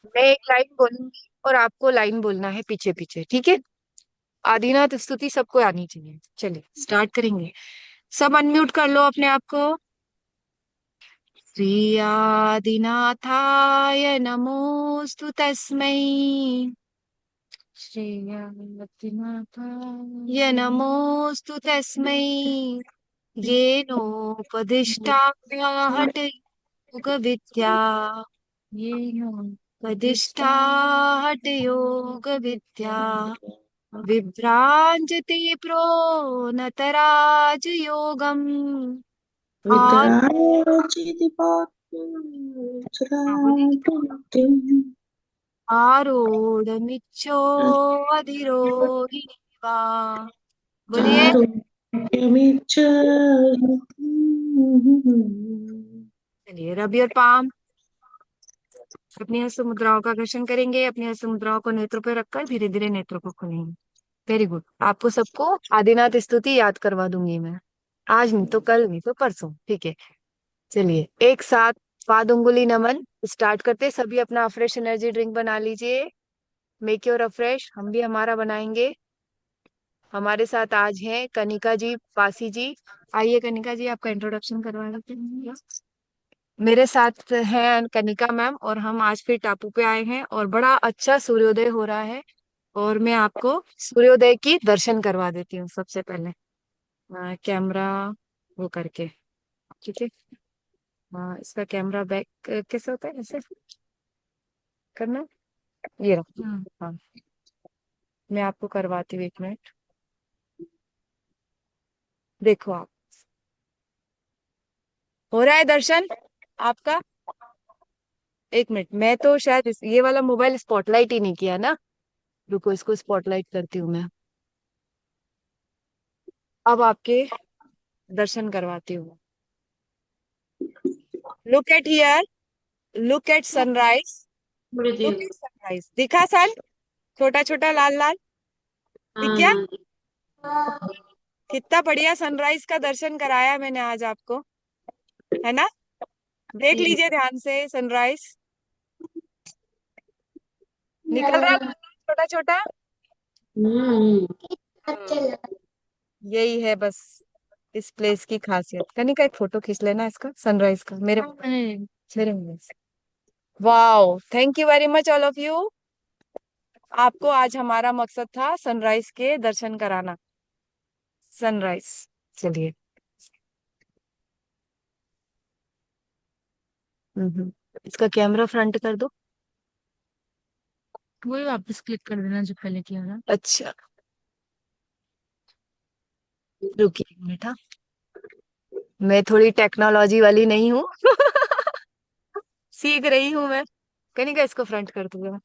मैं एक लाइन बोलूंगी और आपको लाइन बोलना है पीछे पीछे, ठीक है? आदिनाथ स्तुति सबको आनी चाहिए। चलिए स्टार्ट करेंगे। सब अनम्यूट कर लो अपने आप को। श्री आदिनाथाय नमोस्तु तस्मै। श्री आदिनाथाय नमोस्तु तस्मै। येनोपदिष्टाहट योग विद्या। येनोपदिष्टाहट योग विद्या। विभ्राजते प्रो नतराज योगम्। हाँ, बोलिए। आरूढ़ अधिरोहिणी वा। बोलिए। चलिए रब योर पाम। अपनी हस्त मुद्राओं का दर्शन करेंगे। अपनी हस्त मुद्राओं को नेत्रों पर रखकर धीरे धीरे नेत्रों को खोलेंगे। Very good. आपको सबको आदिनाथ स्तुति याद करवा दूंगी मैं। आज नहीं तो कल, नहीं तो परसों, ठीक है? चलिए एक साथ पाद उंगुली नमन स्टार्ट करते। सभी अपना फ्रेश एनर्जी ड्रिंक बना लीजिए। Make your fresh. हम भी हमारा बनाएंगे। हमारे साथ आज हैं कनिका जी, पासी जी। आइए कनिका जी, आपका इंट्रोडक्शन करवा देते हैं। मेरे साथ हैं कनिका मैम, और हम आज फिर टापू पे आए हैं और बड़ा अच्छा सूर्योदय हो रहा है। और मैं आपको सूर्योदय की दर्शन करवा देती हूँ सबसे पहले। कैमरा वो करके, ठीक है? इसका कैमरा बैक कैसे होता है, ऐसे करना है? ये रहो। हाँ, मैं आपको करवाती हूँ, एक मिनट। देखो आप, हो रहा है दर्शन आपका? एक मिनट, मैं तो शायद ये वाला मोबाइल स्पॉटलाइट ही नहीं किया ना। रुको, इसको स्पॉटलाइट करती हूँ मैं। अब आपके दर्शन करवाती हूँ। Look at here. Look at sunrise. Look at sunrise. दिखा सन? छोटा छोटा लाल लाल दिख गया? कितना बढ़िया सनराइज का दर्शन कराया मैंने आज आपको, है ना? देख लीजिए ध्यान से सनराइज। निकल रहा है छोटा छोटा। यही है बस इस प्लेस की खासियत। कनिका एक फोटो खींच लेना इसका, सनराइज का, मेरे में से। Wow, thank you very much all of you. आपको आज हमारा मकसद था सनराइज के दर्शन कराना। सनराइज। चलिए। इसका कैमरा फ्रंट कर दो। वही वापस क्लिक कर देना जो पहले किया था। अच्छा, रुकिए एक मिनट। हाँ, मैं थोड़ी टेक्नोलॉजी वाली नहीं हूँ। सीख रही हूँ मैं। कनिका इसको फ्रंट कर दूंगा,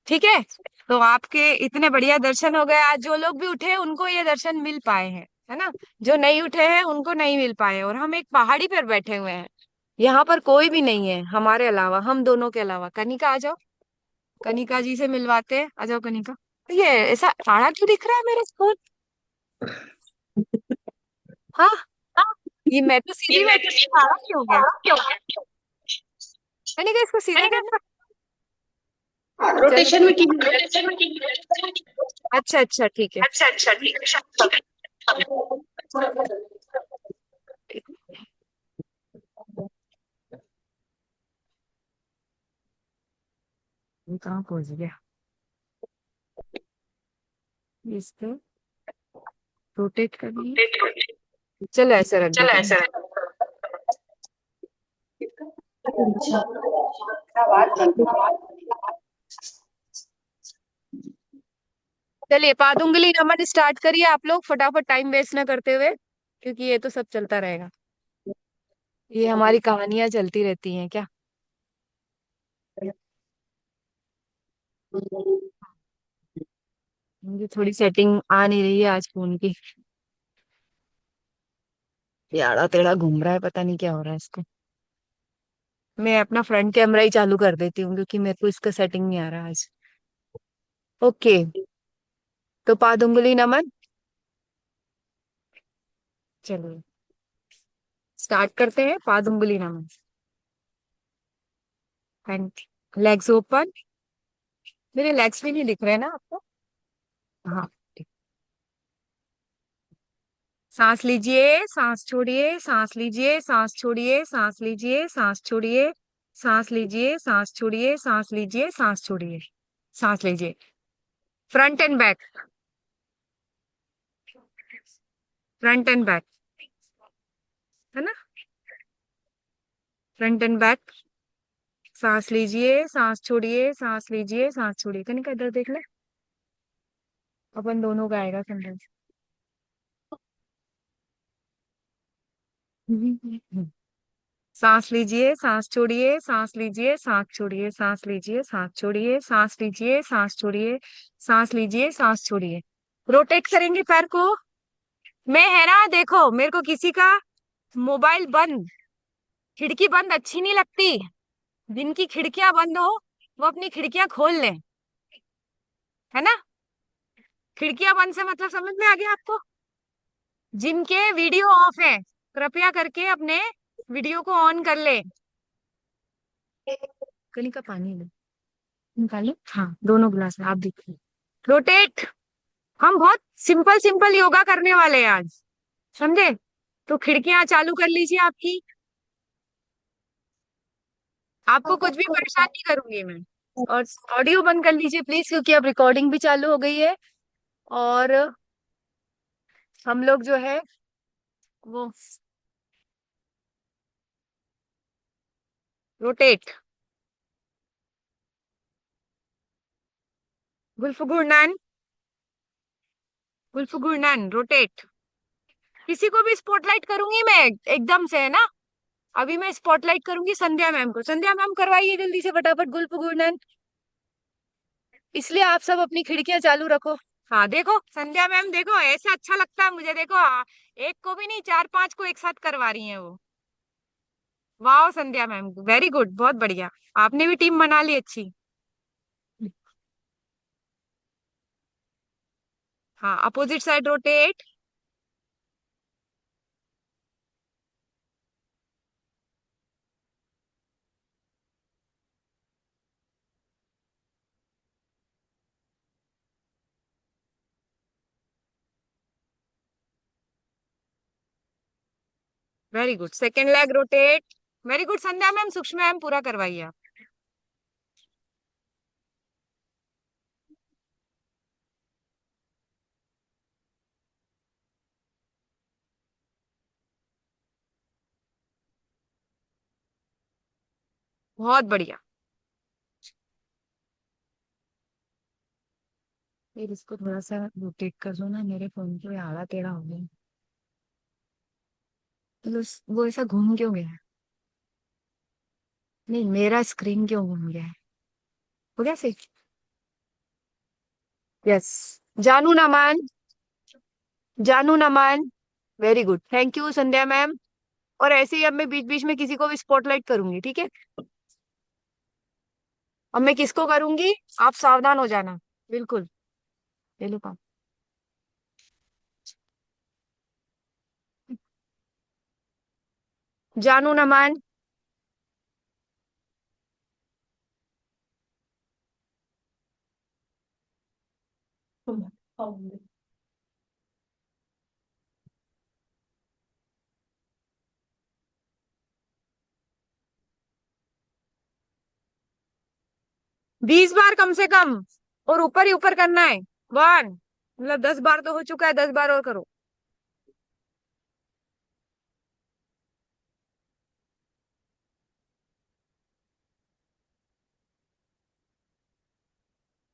ठीक है? तो आपके इतने बढ़िया दर्शन हो गए। आज जो लोग भी उठे हैं उनको ये दर्शन मिल पाए हैं, है ना? जो नहीं उठे हैं उनको नहीं मिल पाए। और हम एक पहाड़ी पर बैठे हुए हैं। यहाँ पर कोई भी नहीं है हमारे अलावा, हम दोनों के अलावा। कनिका आ जाओ, कनिका जी से मिलवाते हैं। आ जाओ कनिका। ये ऐसा ताड़ा क्यों दिख रहा है मेरे फोन? हाँ, ये मैं तो सीधी बैठी हूँ, ताड़ा क्यों हो गया? कनिका इसको सीधा करना। चलो रोटेशन में कोई कीजिए। ना। अच्छा अच्छा, ठीक है। अच्छा अच्छा ठीक है। ये कहाँ पहुंच गया? इसको रोटेट करनी है। चलो ऐसे रख चलो देते हैं। ऐसा अच्छा क्या बात है। चलिए पादुंगली नमन स्टार्ट करिए आप लोग फटाफट, टाइम वेस्ट ना करते हुए, क्योंकि ये तो सब चलता रहेगा। ये हमारी कहानियां चलती रहती हैं क्या? मुझे थोड़ी सेटिंग आ नहीं रही है आज फोन की। ये आड़ा टेढ़ा घूम रहा है, पता नहीं क्या हो रहा है इसको। मैं अपना फ्रंट कैमरा ही चालू कर देती हूँ क्योंकि मेरे को इसका सेटिंग नहीं आ रहा आज। ओके, तो पादुंगली नमन चलिए स्टार्ट करते हैं। पादुंगली नमन। And legs open. मेरे लेग्स भी नहीं दिख रहे ना आपको? हाँ। सांस लीजिए, सांस छोड़िए, सांस लीजिए, सांस छोड़िए, सांस लीजिए, सांस छोड़िए, सांस लीजिए, सांस छोड़िए, सांस लीजिए, सांस छोड़िए, सांस लीजिए। Front end back, front end back, है ना? Front end back. सांस लीजिए, सांस छोड़िए, सांस लीजिए, सांस छोड़िए। कनिका इधर देख ले, अपन दोनों का आएगा सेंटेंस। सांस लीजिए, सांस छोड़िए, सांस लीजिए, सांस छोड़िए, सांस लीजिए, सांस छोड़िए, सांस लीजिए, सांस छोड़िए, सांस लीजिए, सांस छोड़िए। रोटेट करेंगे पैर को। मैं है ना, देखो मेरे को किसी का मोबाइल बंद, खिड़की बंद अच्छी नहीं लगती। जिनकी खिड़कियां बंद हो वो अपनी खिड़कियां खोल लें, है ना? खिड़कियां बंद से मतलब समझ में आ गया आपको? जिनके वीडियो ऑफ है कृपया करके अपने वीडियो को ऑन कर ले। कली का पानी लो, निकालो। हाँ, दोनों गिलास में आप देखिए। रोटेट। हम बहुत सिंपल सिंपल योगा करने वाले हैं आज, समझे? तो खिड़कियां चालू कर लीजिए आपकी। आपको कुछ भी परेशान नहीं करूंगी मैं। और ऑडियो बंद कर लीजिए प्लीज, क्योंकि अब रिकॉर्डिंग भी चालू हो गई है। और हम लोग जो है वो रोटेट। गुल्फगुरनान, गुल्फगुरनान रोटेट। किसी को भी स्पॉटलाइट करूंगी मैं एकदम से, है ना? अभी मैं स्पॉटलाइट करूंगी संध्या मैम को। संध्या मैम करवाइए जल्दी से फटाफट गुल्फगुरनान। इसलिए आप सब अपनी खिड़कियां चालू रखो। हाँ देखो संध्या मैम, देखो ऐसा अच्छा लगता है मुझे, देखो एक को भी नहीं, चार पांच को एक साथ करवा रही हैं वो। वाह संध्या मैम, वेरी गुड, बहुत बढ़िया। आपने भी टीम बना ली अच्छी। हाँ, opposite side rotate. Very good, second leg rotate. Very good Sandhya ma'am, Sukshma ma'am पूरा करवाइए आप। बहुत बढ़िया। फिर इसको थोड़ा सा रोटेट कर दो ना, मेरे फोन को ये आड़ा टेढ़ा हो गया। तो वो ऐसा घूम क्यों गया है? नहीं, मेरा स्क्रीन क्यों घूम गया है? हो गया सही? यस। जानू ना मान, जानू ना मान। Very good, thank you Sandhya ma'am. और ऐसे ही अब मैं बीच बीच में किसी को भी स्पॉटलाइट करूंगी, ठीक है? अब मैं किसको करूंगी, आप सावधान हो जाना। बिल्कुल। ले लो काम। जानू ना मान। 20 बार कम से कम, और ऊपर ही ऊपर करना है। वन, मतलब 10 बार तो हो चुका है, 10 बार और करो।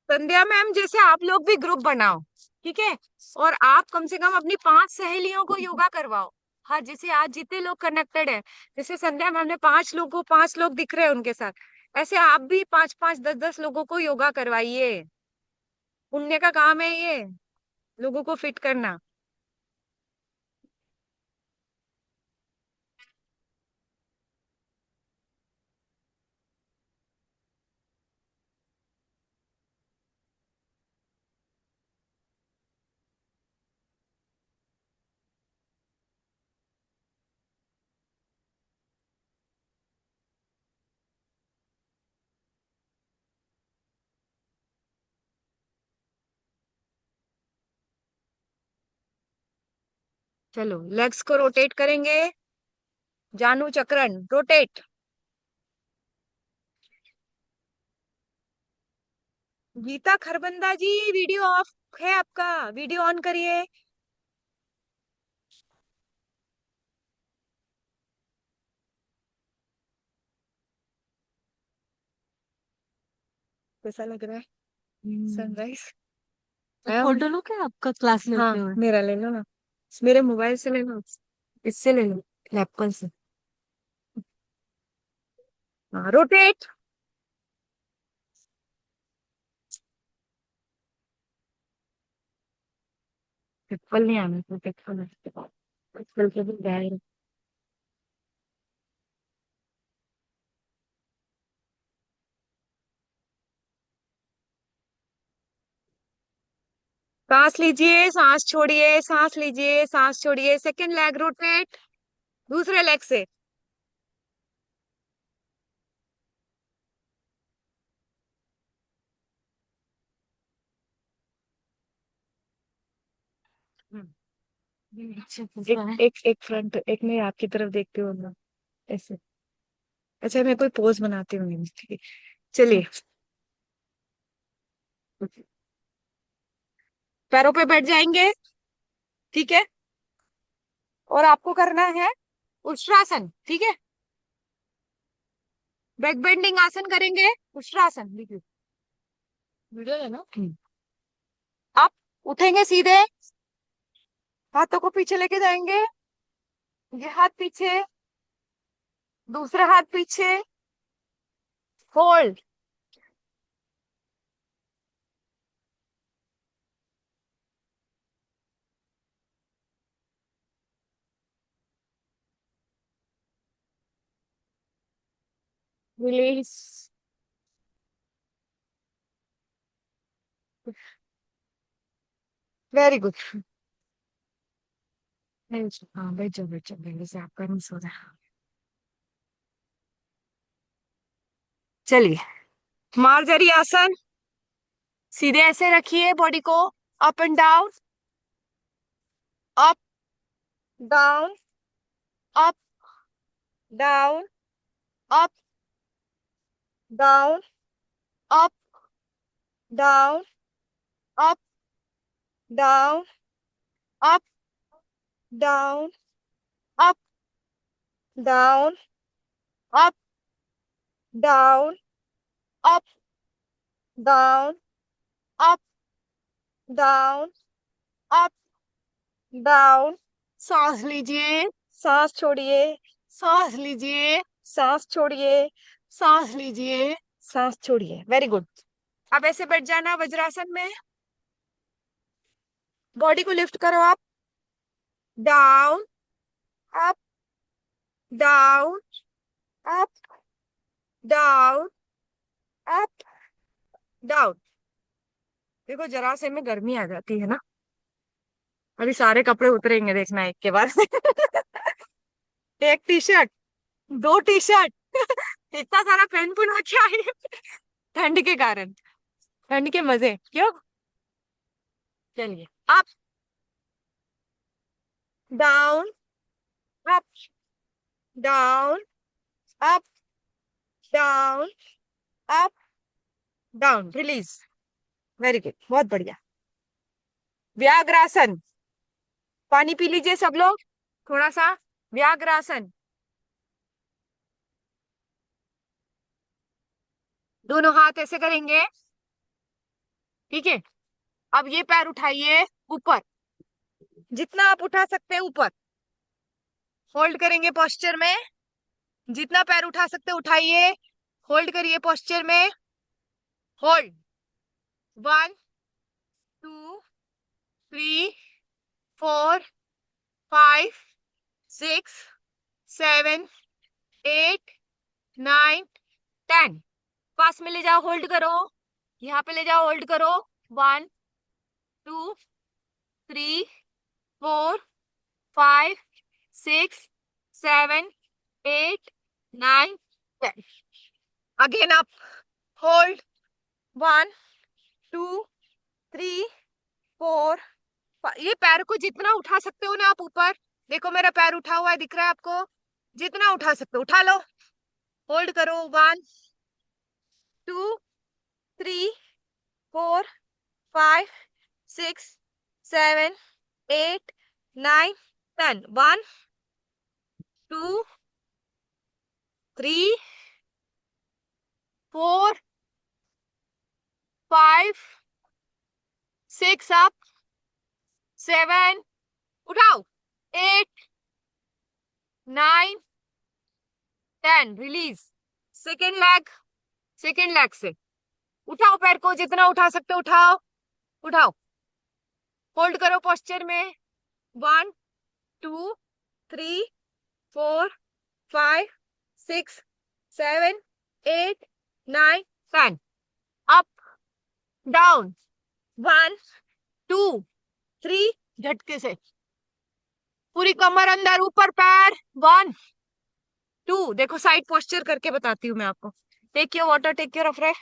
संध्या मैम, जैसे आप लोग भी ग्रुप बनाओ, ठीक है? और आप कम से कम अपनी 5 सहेलियों को योगा करवाओ। हाँ, जैसे आज जितने लोग कनेक्टेड है, जैसे संध्या मैम ने 5 लोगों, 5 लोग दिख रहे हैं उनके साथ, ऐसे आप भी 5 5 10 10 लोगों को योगा करवाइए। पुण्य का काम है ये, लोगों को फिट करना। चलो लेग्स को रोटेट करेंगे। जानू चक्रण rotate. Geeta Kharbanda ji, video off है आपका, वीडियो ऑन करिए। कैसा लग रहा है सनराइज? फोटो लो क्या आपका क्लास हाँ लेते हुए? मेरा ले लो ना, मेरे मोबाइल से ले लो, इससे ले लो, लैपटॉप से। हाँ रोटेट। पिपल नहीं आना तो पिपल, पिपल के भी बैग। सांस लीजिए, सांस छोड़िए, सांस लीजिए, सांस छोड़िए। सेकंड लेग रोटेट, दूसरे लेग से। हम्म, अच्छा एक कैसा है? एक एक फ्रंट, एक मैं आपकी तरफ देखती हूँ ना, ऐसे। अच्छा मैं कोई पोज बनाती हूँ, ठीक है? चलिए, पैरों पे बैठ जाएंगे, ठीक है? और आपको करना है उष्ट्रासन, ठीक है? बैक बेंडिंग आसन करेंगे, उष्ट्रासन लिखिए। वीडियो है ना? आप उठेंगे सीधे, हाथों को पीछे लेके जाएंगे, ये हाथ पीछे, दूसरा हाथ पीछे, होल्ड, रिलीज। Very good. हाँ बैठ जाओ, बैठ जाओ, पहले से आपका नहीं सो रहा। चलिए, मार्जरी आसन, सीधे ऐसे रखिए बॉडी को, up and down, up down, up down, up down, up down, up down, up down, up down, up down, up down, up down, up down. सांस लीजिए, सांस छोड़िए, सांस लीजिए, सांस छोड़िए, सांस लीजिए, सांस छोड़िए। Very good. अब ऐसे बैठ जाना वज्रासन में, बॉडी को लिफ्ट करो up, down, up, down, up, down, up, down. देखो जरा से में गर्मी आ जाती है ना, अभी सारे कपड़े उतरेंगे देखना एक के बाद। एक टी शर्ट, दो टी शर्ट, इतना सारा पहन पुना के आई है। ठंड के कारण, ठंड के मजे क्यों। चलिए, up, down, up, down, up, down, up, down, release. Very good, बहुत बढ़िया। व्याघ्रासन, पानी पी लीजिए सब लोग, थोड़ा सा। व्याघ्रासन, दोनों हाथ ऐसे करेंगे, ठीक है? अब ये पैर उठाइए ऊपर, जितना आप उठा सकते हैं ऊपर, होल्ड करेंगे पोस्चर में। जितना पैर उठा सकते हैं उठाइए, होल्ड करिए पोस्चर में, होल्ड। 1 2 3 4 5 6 7 8 9 10। पास में ले जाओ, होल्ड करो, यहाँ पे ले जाओ, होल्ड करो। 1 2 3 4 5 6 7 8 9 10। Again up, hold. 1 2 3 4। ये पैर को जितना उठा सकते हो ना आप ऊपर, देखो मेरा पैर उठा हुआ है, दिख रहा है आपको? जितना उठा सकते हो उठा लो। होल्ड करो। 1 2 3 4 5 6 7 8 9 10। 1 2 3 4 5 6 अप। 7 उठाओ। 8 9 10 release. Second leg. Second leg से उठाओ पैर को, जितना उठा सकते हो उठाओ। उठाओ। होल्ड करो पोस्चर में। 1 2 3 4 5 6 7 8 9 10। Up down. 1 2 3 झटके से पूरी कमर अंदर, ऊपर पैर। 1 2। देखो साइड पोस्चर करके बताती हूँ मैं आपको। Take your water, take your अफ्रे।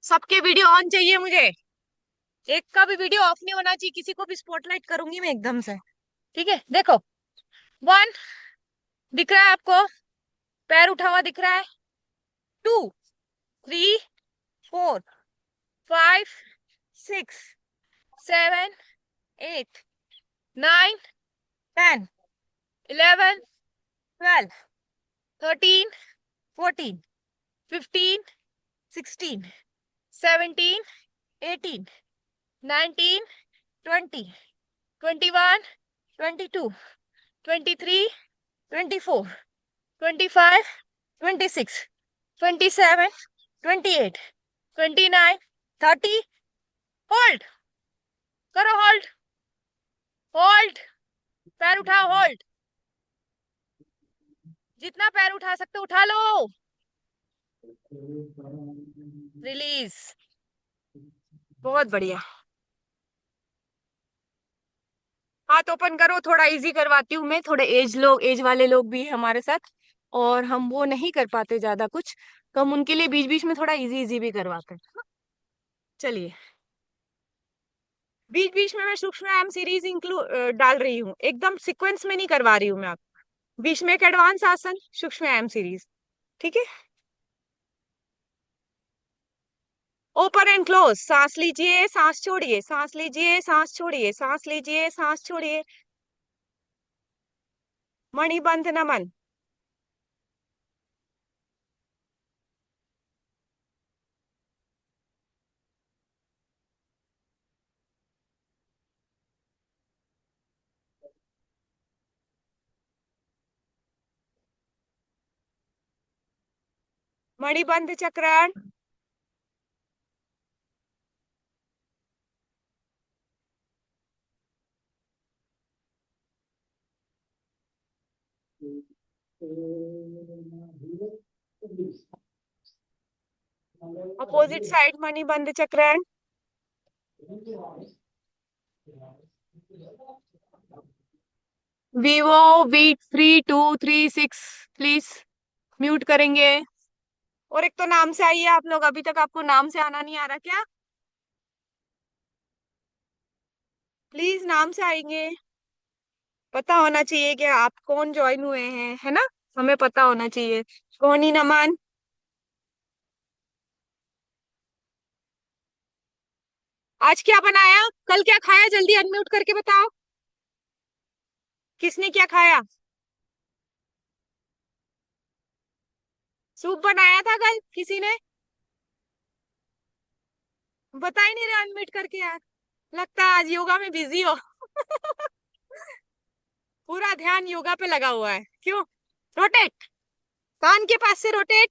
सबके वीडियो ऑन चाहिए मुझे। एक का भी वीडियो ऑफ नहीं होना चाहिए, किसी को भी स्पॉटलाइट करूंगी मैं एकदम से। ठीक है, देखो। 1 दिख रहा है आपको? पैर उठा हुआ दिख रहा है? 2 3 4 5 6 7 8 9 10 11 12 13 14 15 16 17 18 19 20 21 22 23 24 25 26 27 28 29 30। होल्ड करो। होल्ड। होल्ड। पैर उठाओ। होल्ड। जितना पैर उठा सकते हो उठा लो। रिलीज। बहुत बढ़िया। हाथ ओपन करो। थोड़ा इजी करवाती हूँ मैं, थोड़े एज वाले लोग भी हैं हमारे साथ, और हम वो नहीं कर पाते ज्यादा कुछ, तो हम उनके लिए बीच बीच में थोड़ा इजी इजी भी करवाते हैं। चलिए। बीच बीच में मैं सूक्ष्म व्यायाम सीरीज इंक्लूड डाल रही हूँ, एकदम सीक्वेंस में नहीं करवा रही हूँ मैं आपको। बीच में एक एडवांस आसन, सूक्ष्म व्यायाम सीरीज। ठीक है। Open and close. सांस लीजिए, सांस छोड़िए, सांस लीजिए, सांस छोड़िए, सांस लीजिए, सांस छोड़िए। मणिबंध नमन। मणिबंध चक्रण। अपोजिट साइड मणिबंध चक्रण। वीवो V3236 प्लीज म्यूट करेंगे। और एक तो नाम से आइए आप लोग, अभी तक आपको नाम से आना नहीं आ रहा क्या? प्लीज नाम से आएंगे। पता होना चाहिए कि आप कौन ज्वाइन हुए हैं, है ना? हमें पता होना चाहिए। कोहनी नमन। आज क्या बनाया, कल क्या खाया, जल्दी अनम्यूट करके बताओ। किसने क्या खाया? सूप बनाया था कल किसी ने? बता ही नहीं रहे अनम्यूट करके यार। लगता है आज योगा में बिजी हो। पूरा ध्यान योगा पे लगा हुआ है क्यों? रोटेट। कान के पास से रोटेट।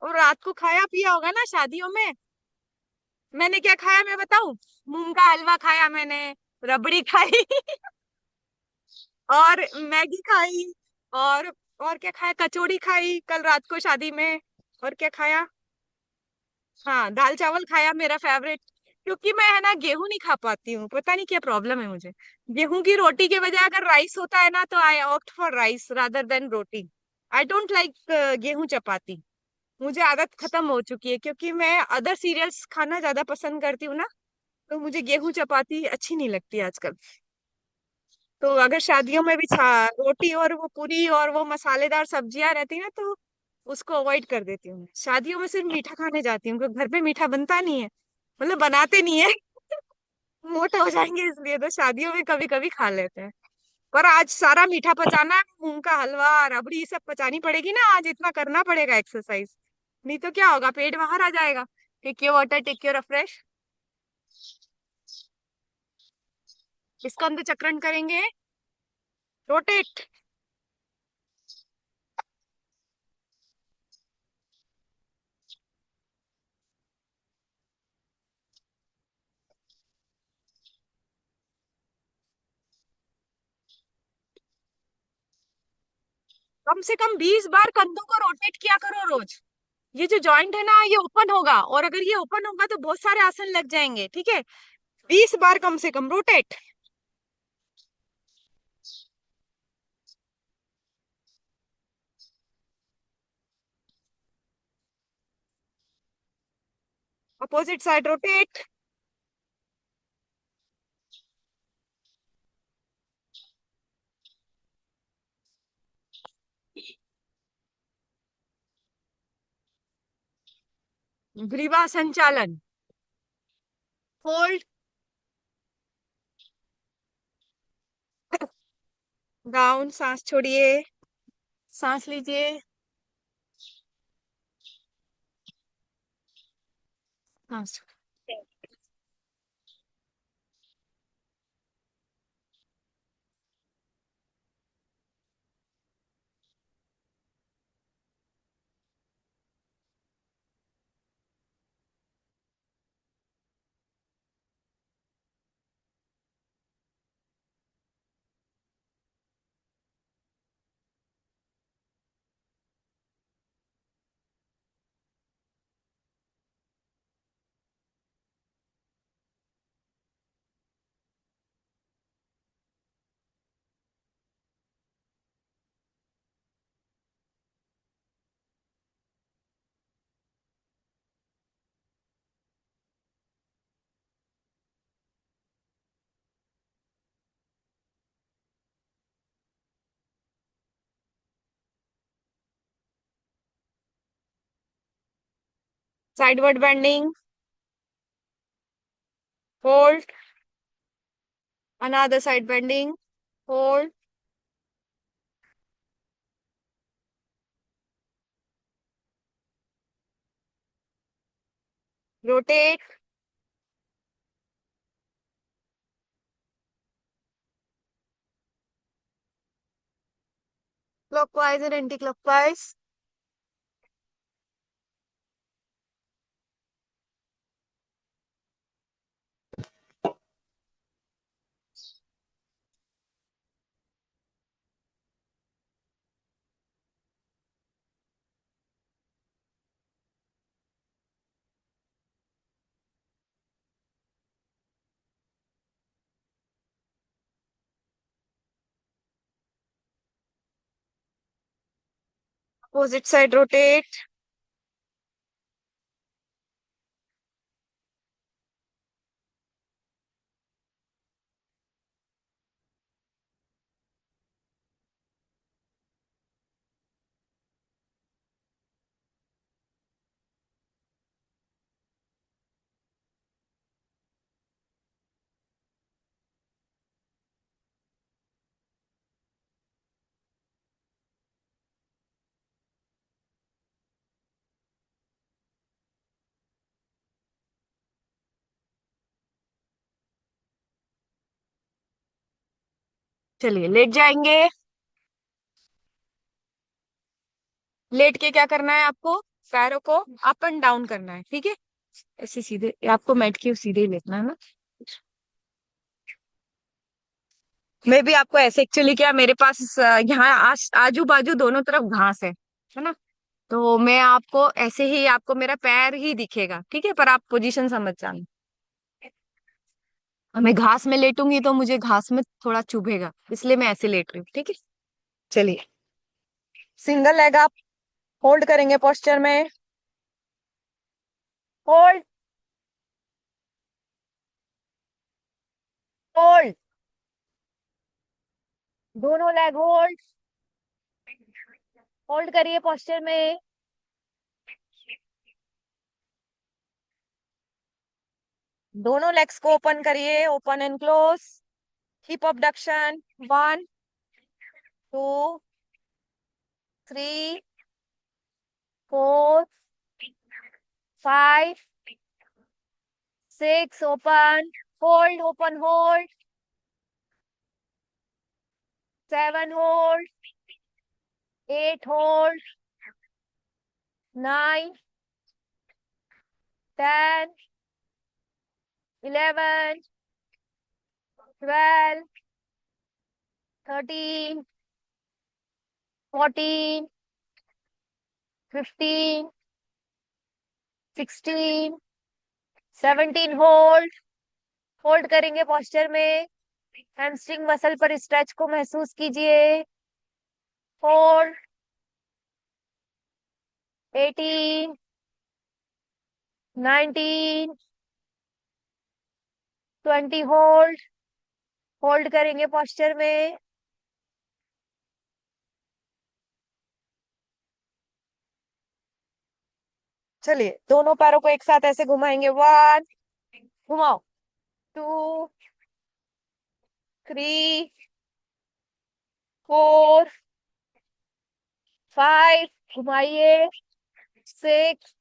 और रात को खाया पिया होगा ना शादियों में। मैंने क्या खाया मैं बताऊं? मूंग का हलवा खाया मैंने, रबड़ी खाई। और मैगी खाई। और क्या खाया, कचौड़ी खाई कल रात को शादी में। और क्या खाया? हाँ, दाल चावल खाया, मेरा फेवरेट। क्योंकि मैं है ना गेहूं नहीं खा पाती हूँ, पता नहीं क्या प्रॉब्लम है मुझे। गेहूं की रोटी के बजाय अगर राइस होता है ना तो आई opt for rice rather than roti. I don't like गेहूं चपाती। मुझे आदत खत्म हो चुकी है, क्योंकि मैं अदर सीरियल्स खाना ज्यादा पसंद करती हूँ ना। तो मुझे गेहूं चपाती अच्छी नहीं लगती आजकल। तो अगर शादियों में भी रोटी और वो पूरी और वो मसालेदार सब्जियां रहती है ना, तो उसको अवॉइड कर देती हूँ मैं। शादियों में सिर्फ मीठा खाने जाती हूँ, क्योंकि घर पे मीठा बनता नहीं है, मतलब बनाते नहीं है। मोटे हो जाएंगे इसलिए, तो शादियों में कभी कभी खा लेते हैं। पर आज सारा मीठा पचाना है, मूंग का हलवा रबड़ी ये सब पचानी पड़ेगी ना, आज इतना करना पड़ेगा एक्सरसाइज। नहीं तो क्या होगा, पेट बाहर आ जाएगा। Take your water, take your fresh. इसको अंदर चक्रण करेंगे। रोटेट। कम से कम 20 बार कंधों को रोटेट किया करो रोज। ये जो जॉइंट है ना, ये ओपन होगा, और अगर ये ओपन होगा तो बहुत सारे आसन लग जाएंगे, ठीक है। 20 बार कम से कम रोटेट। Opposite side rotate. ग्रीवा संचालन। होल्ड। डाउन, सांस छोड़िए। सांस लीजिए। सांस। Sideward bending. Hold. Another side bending. Hold. Rotate. Clockwise और anti clockwise. Opposite side rotate. चलिए लेट जाएंगे। लेट के क्या करना है आपको, पैरों को अप एंड डाउन करना है, ठीक है। ऐसे सीधे आपको मैट के सीधे ही लेटना है ना। मैं भी आपको ऐसे, एक्चुअली क्या मेरे पास यहाँ आजू बाजू दोनों तरफ घास है ना। तो मैं आपको ऐसे ही, आपको मेरा पैर ही दिखेगा, ठीक है, पर आप पोजीशन समझ जाना। और मैं घास में लेटूंगी तो मुझे घास में थोड़ा चुभेगा, इसलिए मैं ऐसे लेट रही हूँ, ठीक है। चलिए, सिंगल लेग आप होल्ड करेंगे पोस्चर में। होल्ड, होल्ड, दोनों लेग होल्ड, होल्ड करिए पोस्चर में। दोनों लेग्स को ओपन करिए, open and close. Hip abduction, 1, 2, 3, 4, 5, 6, open, hold, open, hold, 7, hold, 8, hold, 9, 10, 11, 12, 13, 14, 15, 16, 17, hold, hold करेंगे पोस्चर में। हैमस्ट्रिंग मसल पर स्ट्रेच को महसूस कीजिए। होल्ड, 18, 19, 20, होल्ड, होल्ड करेंगे पोस्चर में। चलिए, दोनों पैरों को एक साथ ऐसे घुमाएंगे। 1, घुमाओ, 2, 3, 4, 5, घुमाइए, 6,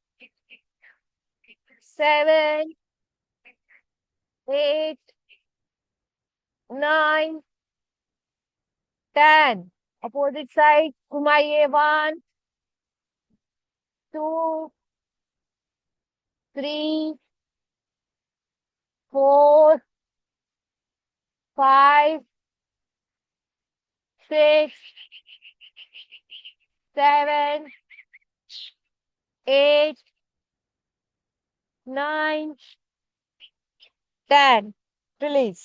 7, 8, 9, 10, अपोजिट साइड घुमाइए। 1, 2, 3, 4, 5, 6, 7, 8, 9, 10, रिलीज।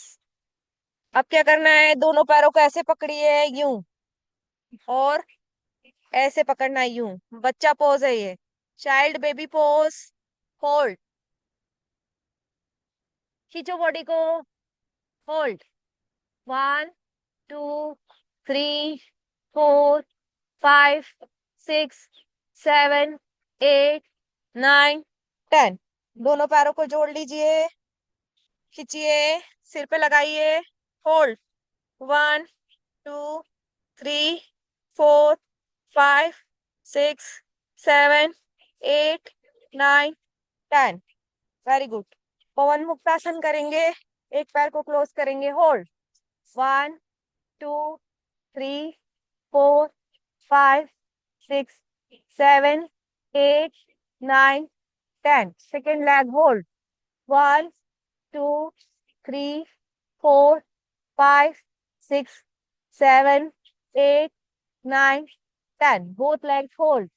अब क्या करना है, दोनों पैरों को ऐसे पकड़िए यूं, और ऐसे पकड़ना है यूं। बच्चा पोज है ये, चाइल्ड बेबी पोज। होल्ड, खींचो बॉडी को, होल्ड, 1, 2, 3, 4, 5, 6, 7, 8, 9, 10। दोनों पैरों को जोड़ लीजिए, खींचिए, सिर पे लगाइए। होल्ड, 1, 2, 3, 4, 5, 6, 7, 8, 9, 10। Very good. पवन मुक्तासन करेंगे, एक पैर को क्लोज करेंगे। Hold, 1, 2, 3, 4, 5, 6, 7, 8, 9, 10। Second leg hold, 1, 2, 3, 4, 5, 6, 7, 8, 9, 10। Both legs hold.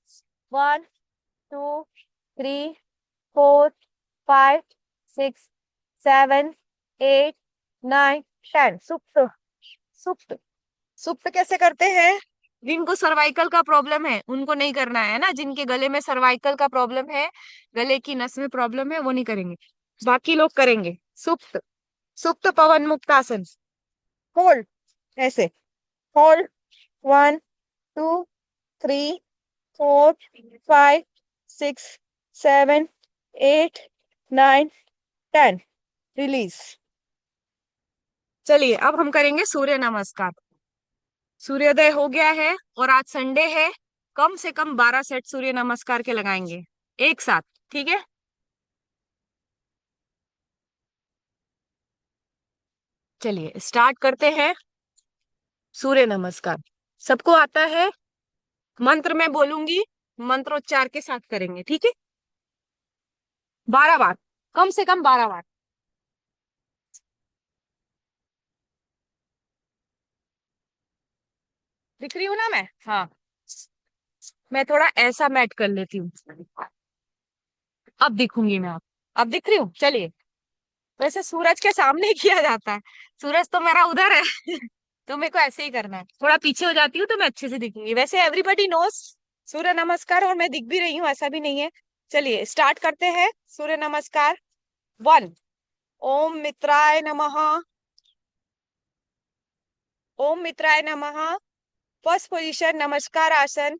1, 2, 3, 4, 5, 6, 7, 8, 9, 10। सुप्त, सुप्त, सुप्त कैसे करते हैं? जिनको सर्वाइकल का प्रॉब्लम है उनको नहीं करना है ना, जिनके गले में सर्वाइकल का प्रॉब्लम है, गले की नस में प्रॉब्लम है, वो नहीं करेंगे, बाकी लोग करेंगे। सुप्त, सुप्त पवन मुक्तासन। होल्ड, ऐसे, होल्ड, 1, 2, 3, 4, 5, 6, 7, 8, 9, 10। रिलीज। चलिए, अब हम करेंगे सूर्य नमस्कार। सूर्योदय हो गया है और आज संडे है, कम से कम 12 सेट सूर्य नमस्कार के लगाएंगे एक साथ, ठीक है। चलिए स्टार्ट करते हैं सूर्य नमस्कार। सबको आता है? मंत्र मैं बोलूंगी, मंत्रोच्चार के साथ करेंगे, ठीक है। 12 बार, कम से कम 12 बार। दिख रही हूँ ना मैं? हाँ, मैं थोड़ा ऐसा मैट कर लेती हूँ, अब दिखूंगी मैं। आप अब दिख रही हूँ, चलिए। वैसे सूरज के सामने ही किया जाता है। सूरज तो मेरा उधर है। तो मेरे को ऐसे ही करना है, थोड़ा पीछे हो जाती हूँ तो मैं अच्छे से दिखूंगी। वैसे एवरीबॉडी नोस सूर्य नमस्कार, और मैं दिख भी रही हूँ, ऐसा भी नहीं है। चलिए स्टार्ट करते हैं सूर्य नमस्कार। वन, ओम मित्राय नमः। ओम मित्राय नमः। फर्स्ट पोजीशन नमस्कार आसन।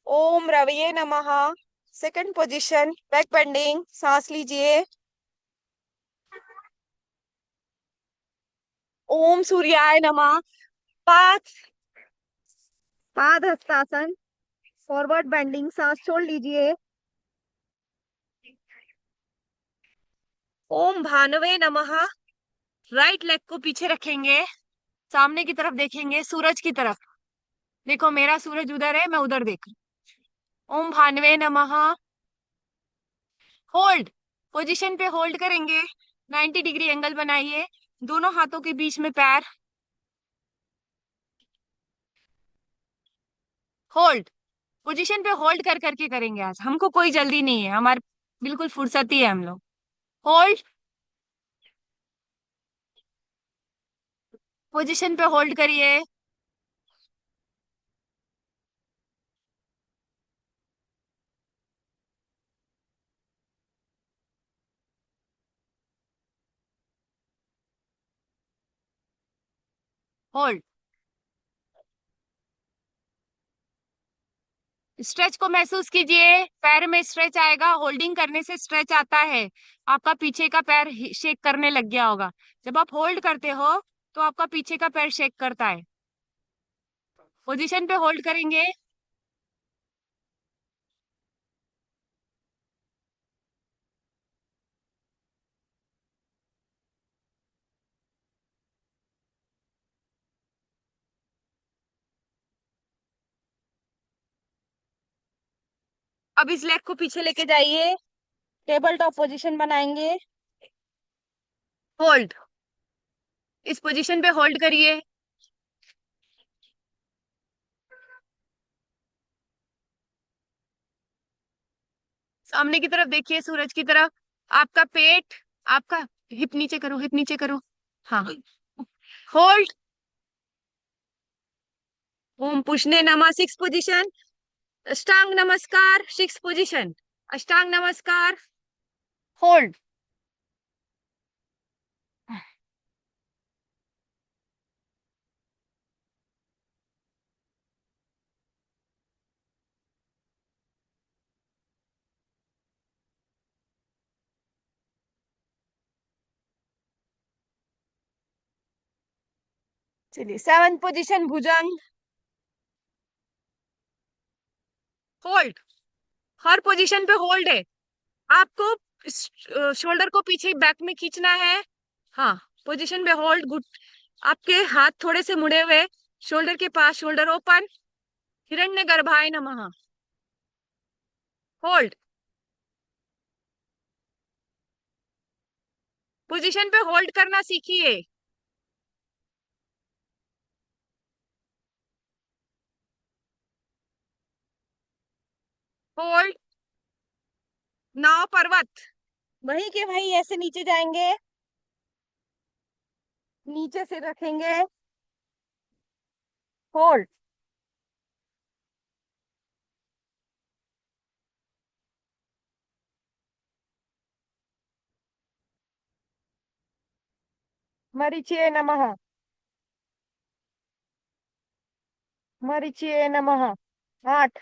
ओम रवये नमः। सेकंड पोजीशन बैक बेंडिंग, सांस लीजिए। ओम सूर्याय नमः। पाद पाद हस्तासन, फॉरवर्ड बेंडिंग, सांस छोड़ लीजिए। ओम भानवे नमः। राइट लेग को पीछे रखेंगे, सामने की तरफ देखेंगे, सूरज की तरफ। देखो मेरा सूरज उधर है, मैं उधर देख रही हूँ। ओम भानवे नमः। होल्ड, पोजीशन पे होल्ड करेंगे। 90 डिग्री एंगल बनाइए, दोनों हाथों के बीच में पैर। होल्ड, पोजीशन पे होल्ड कर करके करेंगे। आज हमको कोई जल्दी नहीं है, हमारे बिल्कुल फुर्सती है हम लोग। होल्ड, पोजीशन पे होल्ड करिए। होल्ड, स्ट्रेच को महसूस कीजिए, पैर में स्ट्रेच आएगा, होल्डिंग करने से स्ट्रेच आता है। आपका पीछे का पैर शेक करने लग गया होगा। जब आप होल्ड करते हो तो आपका पीछे का पैर शेक करता है। पोजीशन पे होल्ड करेंगे। अब इस लेग को पीछे लेके जाइए, टेबल टॉप पोजीशन बनाएंगे। होल्ड, इस पोजीशन पे होल्ड करिए। सामने की तरफ देखिए, सूरज की तरफ। आपका पेट, आपका हिप नीचे करो, हिप नीचे करो। हाँ, होल्ड। ओम पुष्णे नमः, सिक्स पोजीशन। अष्टांग नमस्कार, सिक्स पोजीशन। अष्टांग नमस्कार। होल्ड, चलिए सेवन पोजीशन भुजंग। होल्ड, हर पोजीशन पे होल्ड है। आपको शोल्डर को पीछे बैक में खींचना है। हाँ, पोजीशन पे होल्ड, गुड। आपके हाथ थोड़े से मुड़े हुए, शोल्डर के पास, शोल्डर ओपन। हिरण्य गर्भाय नमः। होल्ड, पोजीशन पे होल्ड करना सीखिए। होल्ड, नाव पर्वत, वहीं के वहीं ऐसे नीचे जाएंगे, नीचे से रखेंगे। होल्ड, मरीचिए नमः। मरीचिए नमः। 8।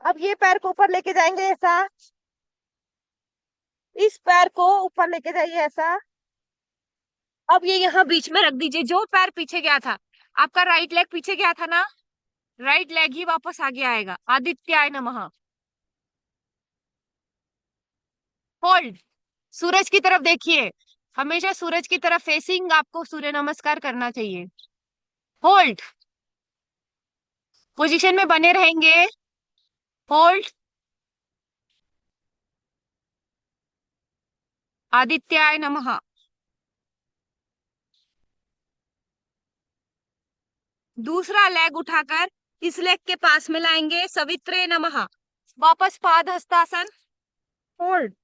अब ये पैर को ऊपर लेके जाएंगे ऐसा, इस पैर को ऊपर लेके जाइए ऐसा। अब ये यहाँ बीच में रख दीजिए, जो पैर पीछे गया था। आपका राइट लेग पीछे गया था ना, राइट लेग ही वापस आगे आएगा। आदित्याय नमः। होल्ड, सूरज की तरफ देखिए, हमेशा सूरज की तरफ फेसिंग आपको सूर्य नमस्कार करना चाहिए। होल्ड, पोजीशन में बने रहेंगे। होल्ड, आदित्याय नमः। दूसरा लेग उठाकर इस लेग के पास में लाएंगे, सवित्रे नमः। वापस पाद हस्तासन। होल्ड,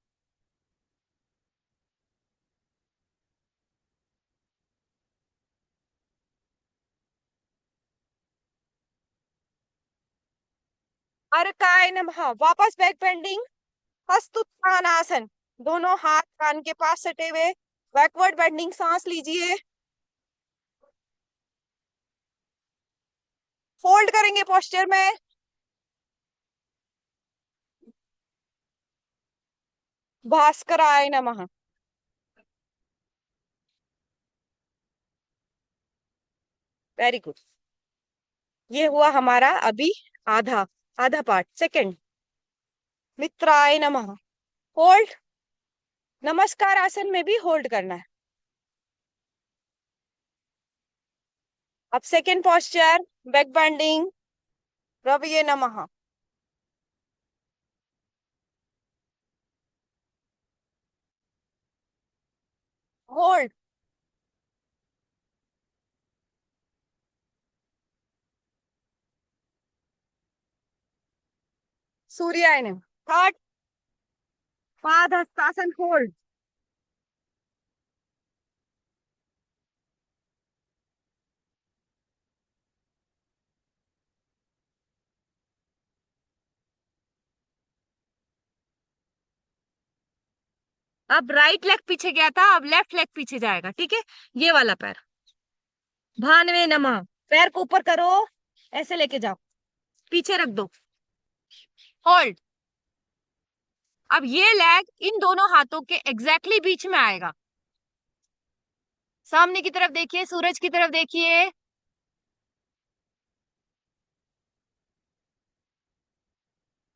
अर्काय नमः। वापस बैक बेंडिंग, हस्तोत्थानासन। दोनों हाथ कान के पास सटे हुए, बैकवर्ड बेंडिंग, सांस लीजिए। फोल्ड करेंगे पोस्चर में। भास्कराय नमः। Very good. ये हुआ हमारा अभी आधा, आधा पार्ट। सेकंड, मित्राय नमः। होल्ड। नमस्कार आसन में भी होल्ड करना है। अब सेकंड पोस्चर, बैक बेंडिंग, रवये नमः। होल्ड। सूर्याय नमः। थर्ड, पाद हस्तासन, होल्ड। अब राइट लेग पीछे गया था, अब लेफ्ट लेग पीछे जाएगा, ठीक है। ये वाला पैर, भानवे नमः। पैर को ऊपर करो, ऐसे लेके जाओ, पीछे रख दो, होल्ड। अब ये लेग इन दोनों हाथों के एग्जैक्टली बीच में आएगा। सामने की तरफ देखिए, सूरज की तरफ देखिए,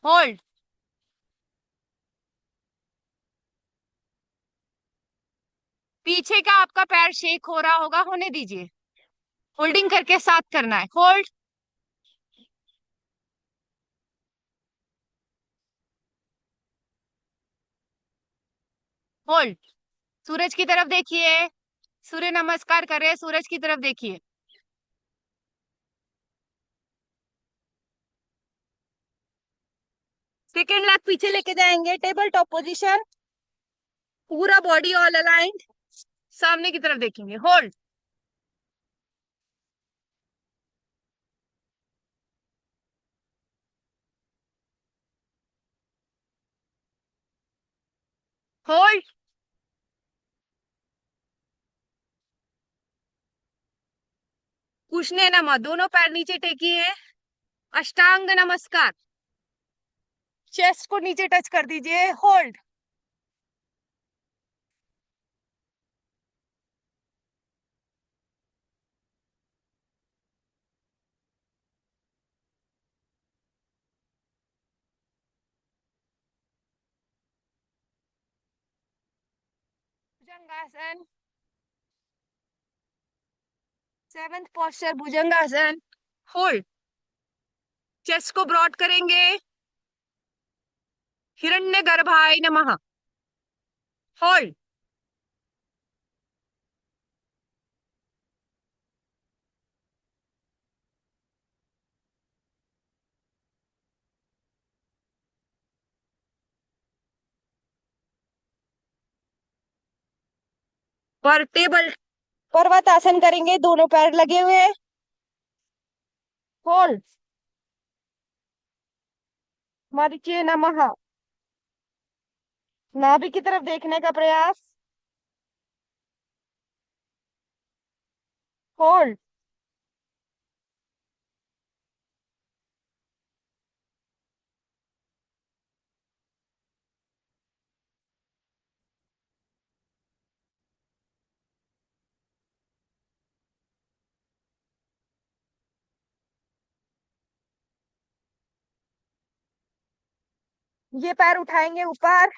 होल्ड। पीछे का आपका पैर शेक हो रहा होगा, होने दीजिए, होल्डिंग करके साथ करना है, होल्ड। होल्ड। सूरज की तरफ देखिए, सूर्य नमस्कार कर रहे हैं, सूरज की तरफ देखिए। सेकेंड लेग पीछे लेके जाएंगे, टेबल टॉप पोजीशन, पूरा बॉडी ऑल अलाइंड, सामने की तरफ देखेंगे, होल्ड। होल्ड। कुशने नमः। दोनों पैर नीचे टेकिए, अष्टांग नमस्कार। चेस्ट को नीचे टच कर दीजिए, होल्ड। भुजंगासन, सेवेंथ पोस्चर भुजंगासन, होल्ड। चेस्ट को ब्रॉड करेंगे, हिरण्य गर्भाय नमः, होल्ड। और टेबल पर्वत आसन करेंगे, दोनों पैर लगे हुए, होल्ड। मरीचिए नमः। नाभि की तरफ देखने का प्रयास, होल्ड। ये पैर उठाएंगे ऊपर,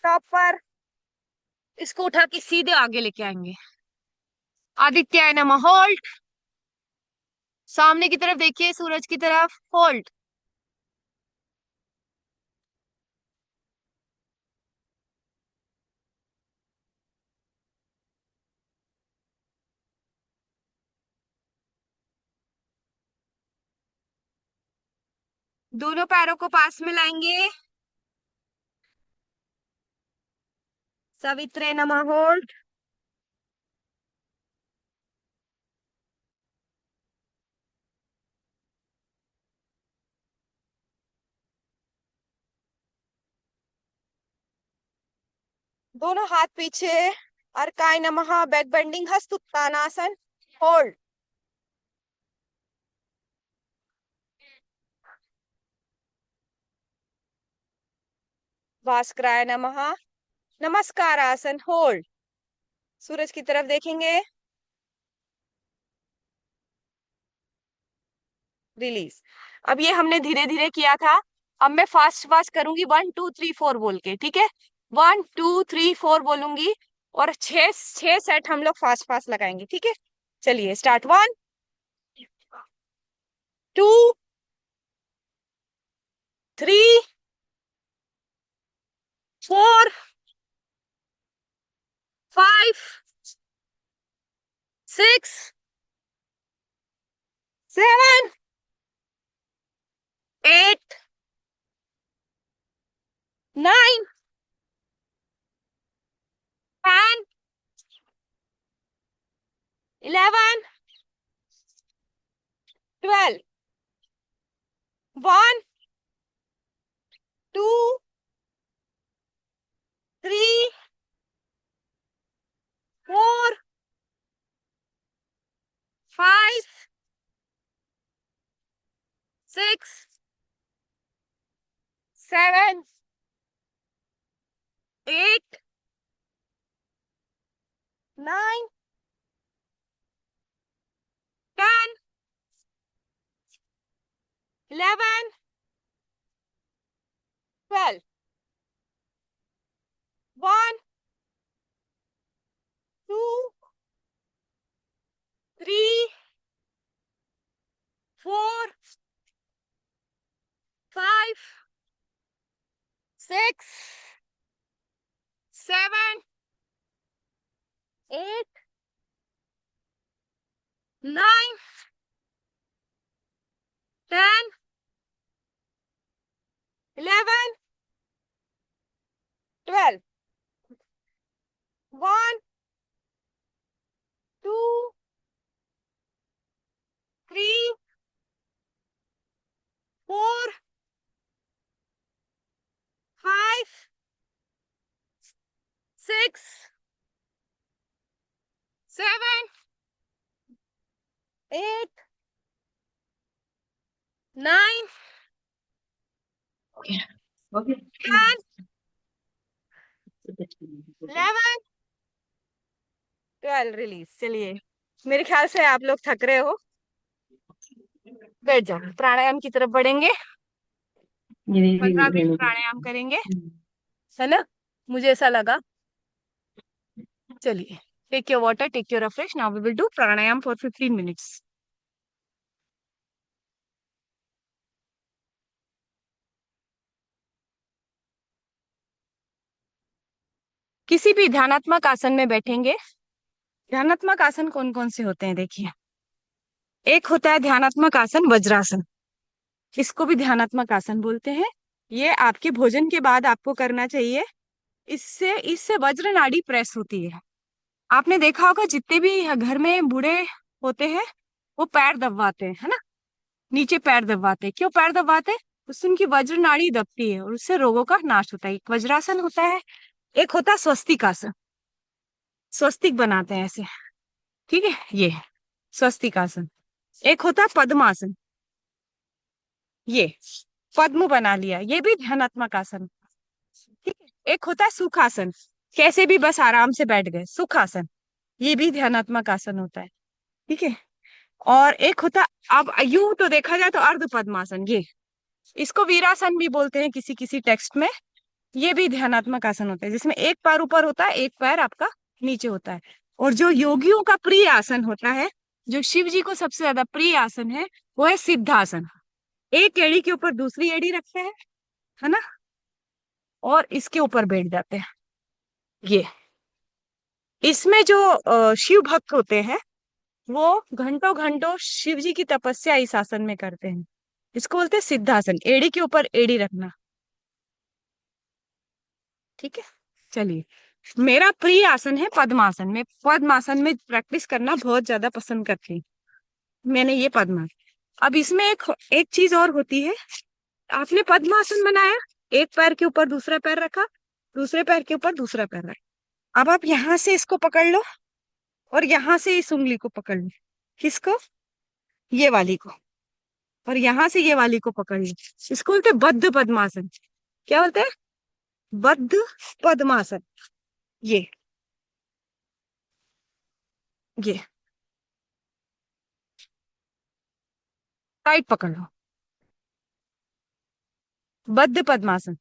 टॉप पर, इसको उठा के सीधे आगे लेके आएंगे, आदित्याय नमः, होल्ड। सामने की तरफ देखिए, सूरज की तरफ, होल्ड। दोनों पैरों को पास में लाएंगे, सवित्रे नमः, होल्ड। दोनों हाथ पीछे, अर्काय नमः, बैक बेंडिंग, हस्त उत्तानासन, होल्ड। भास्कराय नमः, नमस्कार आसन, होल्ड। सूरज की तरफ देखेंगे, रिलीज। अब ये हमने धीरे धीरे किया था, अब मैं फास्ट फास्ट करूंगी, 1 2 3 4 बोल के, ठीक है? 1 2 3 4 बोलूंगी, और छह छह सेट हम लोग फास्ट फास्ट लगाएंगे, ठीक है? चलिए स्टार्ट। 1 2 3 4 5 6 7 8 9 10 11 12। 1 2 3 4 5 6 7 8 9 10 11 12। रिलीज। चलिए, मेरे ख्याल से आप लोग थक रहे हो, बैठ जाओ, प्राणायाम की तरफ बढ़ेंगे। 15 मिनट प्राणायाम करेंगे, है ना? मुझे ऐसा लगा। चलिए, take your water, take your refresh, now we will do pranayama for 15 minutes. किसी भी ध्यानात्मक आसन में बैठेंगे। ध्यानात्मक आसन कौन कौन से होते हैं, देखिए। एक होता है ध्यानात्मक आसन वज्रासन, इसको भी ध्यानात्मक आसन बोलते हैं। ये आपके भोजन के बाद आपको करना चाहिए। इससे इससे वज्र नाड़ी प्रेस होती है। आपने देखा होगा, जितने भी घर में बूढ़े होते हैं, वो पैर दबाते हैं, है ना? नीचे पैर दबाते हैं। क्यों पैर दबाते हैं? उससे उनकी वज्र नाड़ी दबती है और उससे रोगों का नाश होता है। एक वज्रासन होता है, एक होता है स्वस्तिक आसन। स्वस्तिक बनाते हैं ऐसे, ठीक है? ये स्वस्तिक आसन। एक होता है पद्मासन, ये पद्म बना लिया, ये भी ध्यानात्मक आसन, ठीक है? एक होता है सुखासन, कैसे भी बस आराम से बैठ गए, सुखासन, ये भी ध्यानात्मक आसन होता है, ठीक है? और एक होता, अब यूं तो देखा जाए तो अर्ध पद्मासन, ये इसको वीरासन भी बोलते हैं किसी किसी टेक्स्ट में। ये भी ध्यानात्मक आसन होता है, जिसमें एक पैर ऊपर होता है, एक पैर आपका नीचे होता है। और जो योगियों का प्रिय आसन होता है, जो शिव जी को सबसे ज्यादा प्रिय आसन है, वो है सिद्धासन। एक एड़ी के ऊपर दूसरी एड़ी रखते हैं, है ना? और इसके ऊपर बैठ जाते हैं। ये इसमें जो शिव भक्त होते हैं, वो घंटों घंटों शिव जी की तपस्या इस आसन में करते हैं। इसको बोलते हैं सिद्धासन, एड़ी के ऊपर एड़ी रखना, ठीक है? चलिए, मेरा प्रिय आसन है पद्मासन। मैं पद्मासन में प्रैक्टिस करना बहुत ज्यादा पसंद करती हूँ। मैंने ये पद्मासन। अब इसमें एक एक चीज और होती है। आपने पद्मासन बनाया, एक पैर के ऊपर दूसरा पैर रखा, दूसरे पैर के ऊपर दूसरा पैर रखा, अब आप यहां से इसको पकड़ लो, और यहां से इस उंगली को पकड़ लो। किसको? ये वाली को। और यहां से ये वाली को पकड़ लो। इसको बोलते हैं बद्ध पद्मासन। क्या बोलते हैं? बद्ध पद्मासन। ये ये टाइट पकड़ लो। बद्ध पद्मासन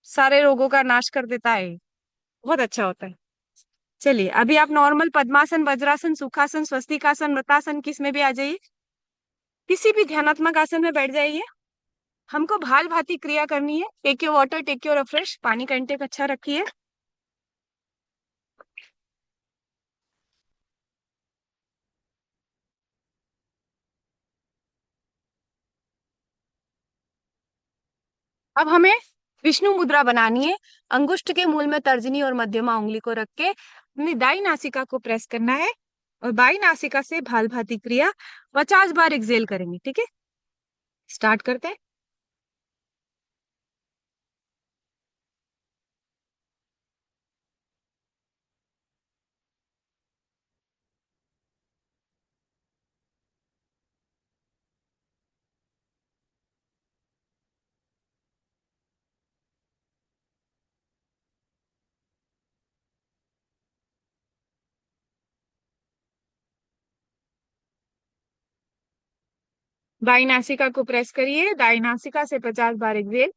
सारे रोगों का नाश कर देता है। बहुत अच्छा होता है। चलिए, अभी आप नॉर्मल पद्मासन, वज्रासन, सुखासन, स्वस्तिकासन, मृतासन किस में भी आ जाइए। किसी भी ध्यानात्मक आसन में बैठ जाइए। हमको भाल भांति क्रिया करनी है। Take your water, take your refresh, पानी का इंटेक अच्छा रखिए। अब हमें विष्णु मुद्रा बनानी है। अंगुष्ठ के मूल में तर्जनी और मध्यमा उंगली को रख के अपनी दाई नासिका को प्रेस करना है, और बाई नासिका से भाल भाती क्रिया 50 बार एक्सेल करेंगे। ठीक है, स्टार्ट करते हैं। बाई नासिका को प्रेस करिए, दाई नासिका से 50 बार एक्सेल।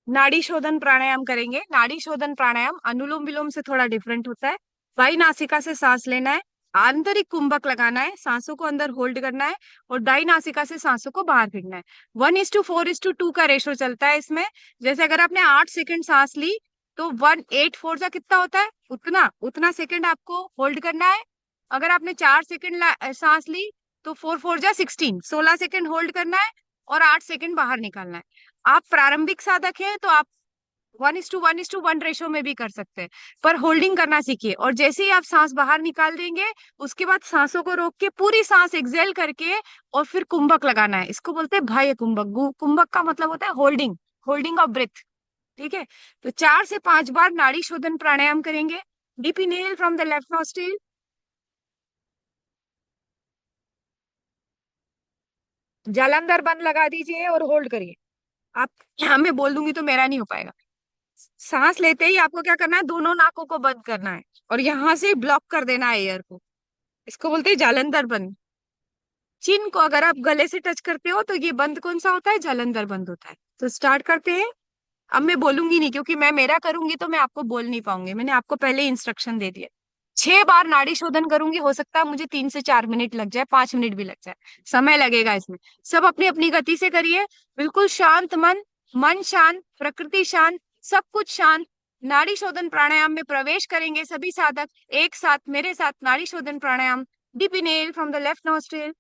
नाड़ी शोधन प्राणायाम करेंगे। नाड़ी शोधन प्राणायाम अनुलोम विलोम से थोड़ा डिफरेंट होता है। बाई नासिका से सांस लेना है, आंतरिक कुंभक लगाना है, सांसों को अंदर होल्ड करना है, और दाई नासिका से सांसों को बाहर फेंकना है। 1:4:2 का रेशो चलता है इसमें। जैसे अगर आपने 8 सेकंड सांस ली, तो 1/8 जा कितना होता है, उतना उतना सेकंड आपको होल्ड करना है। अगर आपने 4 सेकंड सांस ली, तो 4 4 जा 16, 16 सेकंड होल्ड करना है, और 8 सेकंड बाहर निकालना है। आप प्रारंभिक साधक हैं तो आप 1:1:1 रेशो में भी कर सकते हैं, पर होल्डिंग करना सीखिए। और जैसे ही आप सांस बाहर निकाल देंगे, उसके बाद सांसों को रोक के पूरी सांस एक्सेल करके और फिर कुंभक लगाना है। इसको बोलते हैं बाह्य कुंभक। कुंभक का मतलब होता है होल्डिंग, होल्डिंग ऑफ ब्रेथ। ठीक है, तो 4 से 5 बार नाड़ी शोधन प्राणायाम करेंगे। Deep inhale from the left nostril. Jalandhar बंद लगा दीजिए और होल्ड करिए। आप यहाँ मैं बोल दूंगी तो मेरा नहीं हो पाएगा। सांस लेते ही आपको क्या करना है, दोनों नाकों को बंद करना है, और यहां से ब्लॉक कर देना है एयर को। इसको बोलते हैं जालंधर बंद। चिन को अगर आप गले से टच करते हो तो ये बंद कौन सा होता है, जालंधर बंद होता है। तो स्टार्ट करते हैं। अब मैं बोलूंगी नहीं, क्योंकि मैं मेरा करूंगी तो मैं आपको बोल नहीं पाऊंगी। मैंने आपको पहले इंस्ट्रक्शन दे दिया। 6 बार नाड़ी शोधन करूंगी। हो सकता है मुझे 3 से 4 मिनट लग जाए, 5 मिनट भी लग जाए, समय लगेगा इसमें। सब अपनी अपनी गति से करिए। बिल्कुल शांत मन, मन शांत, प्रकृति शांत, सब कुछ शांत। नाड़ी शोधन प्राणायाम में प्रवेश करेंगे सभी साधक। एक साथ मेरे साथ नाड़ी शोधन प्राणायाम। Deep inhale from the left nostril.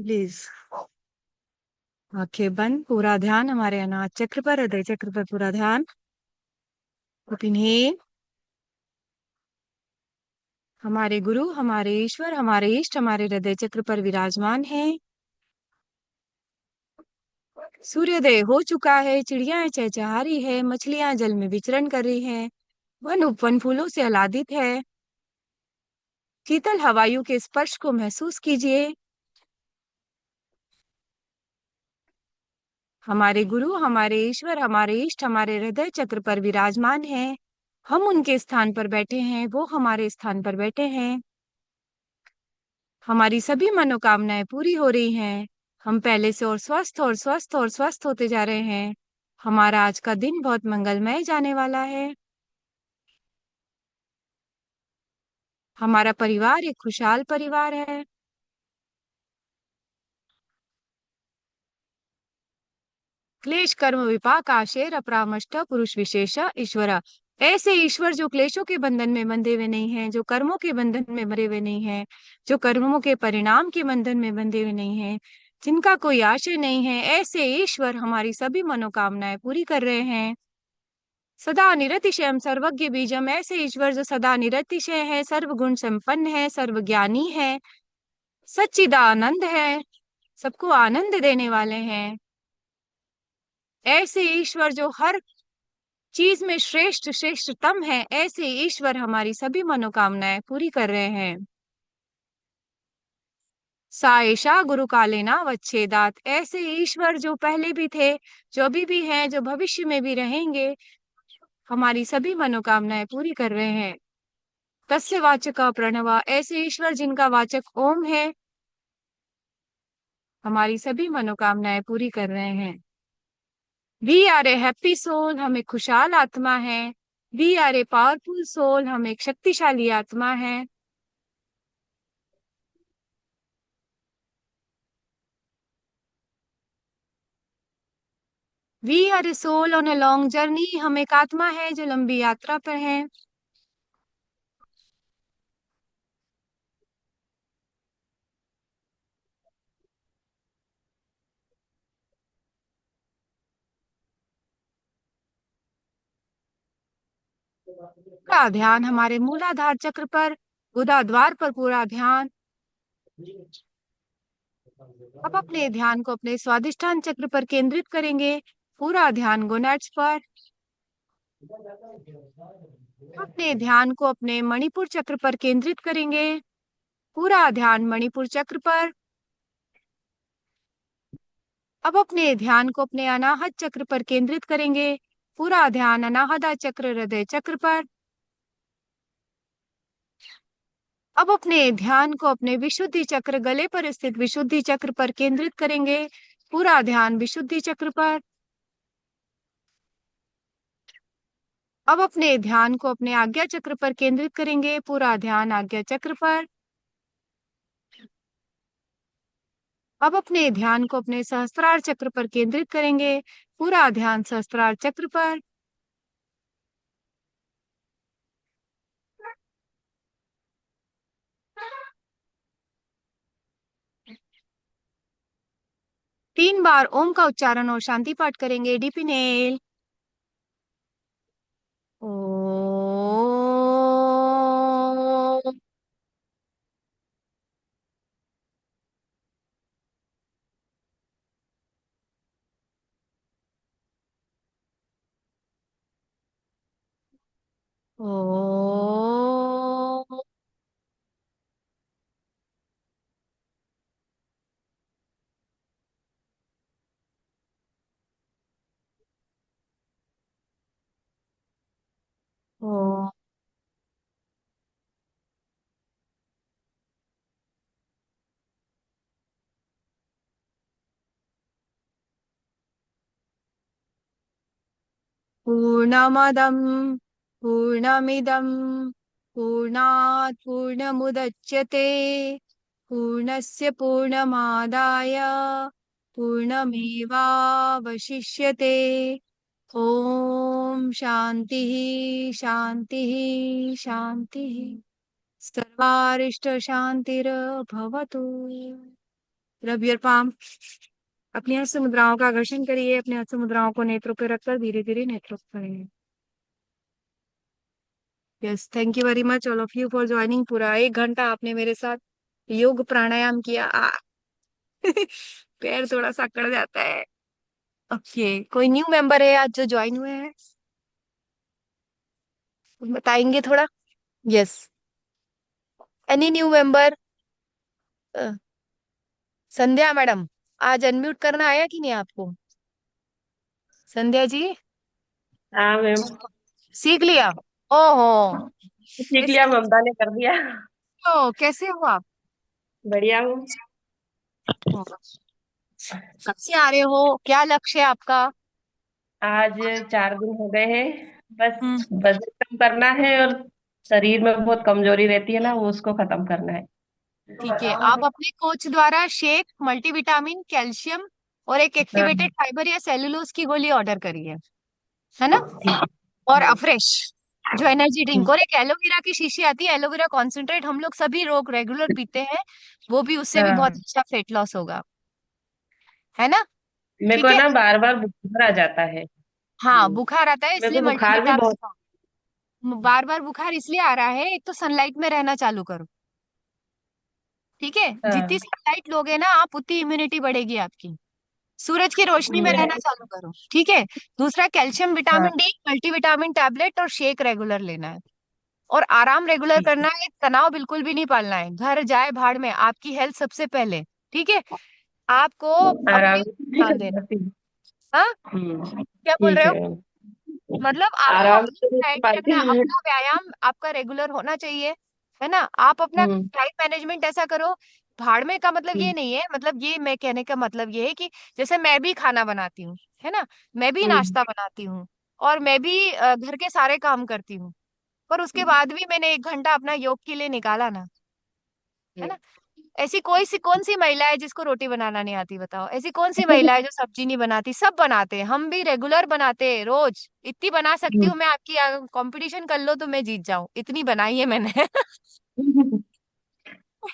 Please आंखें बंद, पूरा ध्यान हमारे अनाहत चक्र पर, हृदय चक्र पर पूरा ध्यान। इन्हें हमारे गुरु, हमारे ईश्वर, हमारे इष्ट हमारे हृदय चक्र पर विराजमान हैं। सूर्योदय हो चुका है, चिड़िया चहचहा रही है, मछलियां जल में विचरण कर रही हैं, वन उपवन फूलों से आह्लादित है। शीतल हवाइयों के स्पर्श को महसूस कीजिए। हमारे गुरु, हमारे ईश्वर, हमारे इष्ट हमारे हृदय चक्र पर विराजमान हैं। हम उनके स्थान पर बैठे हैं, वो हमारे स्थान पर बैठे हैं। हमारी सभी मनोकामनाएं पूरी हो रही हैं। हम पहले से और स्वस्थ और स्वस्थ और स्वस्थ होते जा रहे हैं। हमारा आज का दिन बहुत मंगलमय जाने वाला है। हमारा परिवार एक खुशहाल परिवार है। क्लेश कर्म विपाक आशेर अपरामष्ट पुरुष विशेष ईश्वर। ऐसे ईश्वर जो क्लेशों के बंधन में बंधे हुए नहीं हैं, जो कर्मों के बंधन में बंधे हुए नहीं हैं, जो कर्मों के परिणाम के बंधन में बंधे हुए नहीं हैं, जिनका कोई आशय नहीं है, ऐसे ईश्वर हमारी सभी मनोकामनाएं पूरी कर रहे हैं। सदा निरतिशयम सर्वज्ञ बीजम, ऐसे ईश्वर जो सदा निरतिशय है, सर्वगुण संपन्न है, सर्वज्ञानी है, सच्चिदानंद है, सबको आनंद देने वाले हैं। ऐसे ईश्वर जो हर चीज में श्रेष्ठ श्रेष्ठतम है, ऐसे ईश्वर हमारी सभी मनोकामनाएं पूरी कर रहे हैं। साएशा गुरु कालेना वच्छेदात, ऐसे ईश्वर जो पहले भी थे, जो अभी भी हैं, जो भविष्य में भी रहेंगे, हमारी सभी मनोकामनाएं पूरी कर रहे हैं। तस्य वाचक प्रणव, ऐसे ईश्वर जिनका वाचक ओम है, हमारी सभी मनोकामनाएं पूरी कर रहे हैं। We are a happy soul, हम एक खुशहाल आत्मा है। We are a powerful soul, हम एक शक्तिशाली आत्मा है। We are a soul on a long journey, हम एक आत्मा है जो लंबी यात्रा पर है। पूरा ध्यान हमारे मूलाधार चक्र पर, गुदाद्वार पर पूरा ध्यान। अब अपने ध्यान को अपने स्वादिष्ठान चक्र पर केंद्रित करेंगे। पूरा ध्यान गोनाड्स पर। अपने ध्यान को अपने मणिपुर चक्र पर केंद्रित करेंगे। पूरा ध्यान मणिपुर चक्र पर। अब अपने ध्यान को अपने अनाहत चक्र पर केंद्रित करेंगे। पूरा ध्यान अनाहत चक्र हृदय चक्र पर। अब अपने ध्यान को अपने विशुद्धि चक्र गले पर स्थित विशुद्धि चक्र पर केंद्रित करेंगे। पूरा ध्यान विशुद्धि चक्र पर। अब अपने ध्यान को अपने आज्ञा चक्र पर केंद्रित करेंगे। पूरा ध्यान आज्ञा चक्र पर। अब अपने ध्यान को अपने सहस्त्रार चक्र पर केंद्रित करेंगे। पूरा ध्यान सहस्त्रार चक्र पर। तीन बार ओम का उच्चारण और शांति पाठ करेंगे। Deep inhale. ओम। ओम। ओम। पूर्णमदं पूर्णमिदं पूर्णात् पूर्णमुदच्यते पूर्णस्य पूर्णमादाय पूर्णमेवावशिष्यते। ओम शांति शांति शांति। सर्वारिष्ट शांतिर्भवतु। Rub your palm. अपनी हस्त मुद्राओं का आकर्षण करिए, अपने हस्त मुद्राओं को नेत्रों पर रखकर धीरे धीरे नेत्रों को करेंगे। Yes, thank you very much all of you for joining. पूरा 1 घंटा आपने मेरे साथ योग प्राणायाम किया। पैर थोड़ा सा अकड़ जाता है। ओके, कोई न्यू मेंबर है आज जो ज्वाइन हुए हैं? बताएंगे थोड़ा। Yes, any new member? Sandhya madam, आज अनम्यूट करना आया कि नहीं आपको? संध्या जी, हाँ मैम। सीख लिया? ओहो, सीख ऐसे लिया, ममता ने कर दिया। हो? कैसे हो आप? बढ़िया हूँ। कब से आ रहे हो? क्या लक्ष्य है आपका? आज 4 दिन हो गए हैं। बस हम्म, वजन कम करना है, और शरीर में बहुत कमजोरी रहती है ना, वो उसको खत्म करना है। ठीक है। आप अपने कोच द्वारा शेक, मल्टीविटामिन, कैल्शियम और एक हाँ, एक्टिवेटेड फाइबर या सेलुलोज की गोली ऑर्डर करिए, है ना? ठीक और है। अफ्रेश जो एनर्जी ड्रिंक, हम्म, और एक एलोवेरा की शीशी आती है, एलोवेरा कॉन्सेंट्रेट, हम लोग सभी लोग रेगुलर पीते हैं। वो भी, उससे भी बहुत हाँ, अच्छा वेट लॉस होगा, है ना? मेरे ठीक को है। ना बार बार बुखार आ जाता है। हाँ, बुखार आता है मेरे इसलिए को बुखार भी बहुत। बार बार बुखार इसलिए आ रहा है, एक तो सनलाइट में रहना चालू करो। ठीक है, जितनी हाँ। सनलाइट लोगे ना आप, उतनी इम्यूनिटी बढ़ेगी आपकी। सूरज की रोशनी में रहना मैं- चालू करो, ठीक है। दूसरा, कैल्शियम, हाँ, विटामिन डी, मल्टीविटामिन टैबलेट और शेक रेगुलर लेना है। और आराम रेगुलर ठीक है। करना है, तनाव बिल्कुल भी नहीं पालना है। घर जाए भाड़ में, आपकी हेल्थ सबसे पहले। ठीक है, आपको अपने आराम से ध्यान देना। करती हूँ। हाँ, क्या बोल ठीक रहे हो? है। मतलब आपको आराम अपनी से नहीं डाइट पाती रखना, हूँ। अपना व्यायाम आपका रेगुलर होना चाहिए, है ना? आप अपना हम्म, टाइम मैनेजमेंट ऐसा करो। भाड़ में का मतलब ये हम्म, नहीं है, मतलब ये मैं कहने का मतलब ये है कि जैसे मैं भी खाना बनाती हूँ, है ना? मैं भी हम्म, नाश्ता बनाती हूँ, और मैं भी घर के सारे काम करती हूँ, पर उसके बाद भी मैंने 1 घंटा अपना योग के लिए निकाला ना, है ना? ऐसी कौन सी महिला है जिसको रोटी बनाना नहीं आती, बताओ? ऐसी कौन सी महिला है जो सब्जी नहीं बनाती? सब बनाते हैं, हम भी रेगुलर बनाते हैं रोज। इतनी बना सकती हूँ मैं, आपकी कंपटीशन कर लो तो मैं जीत जाऊं, इतनी बनाई है मैंने।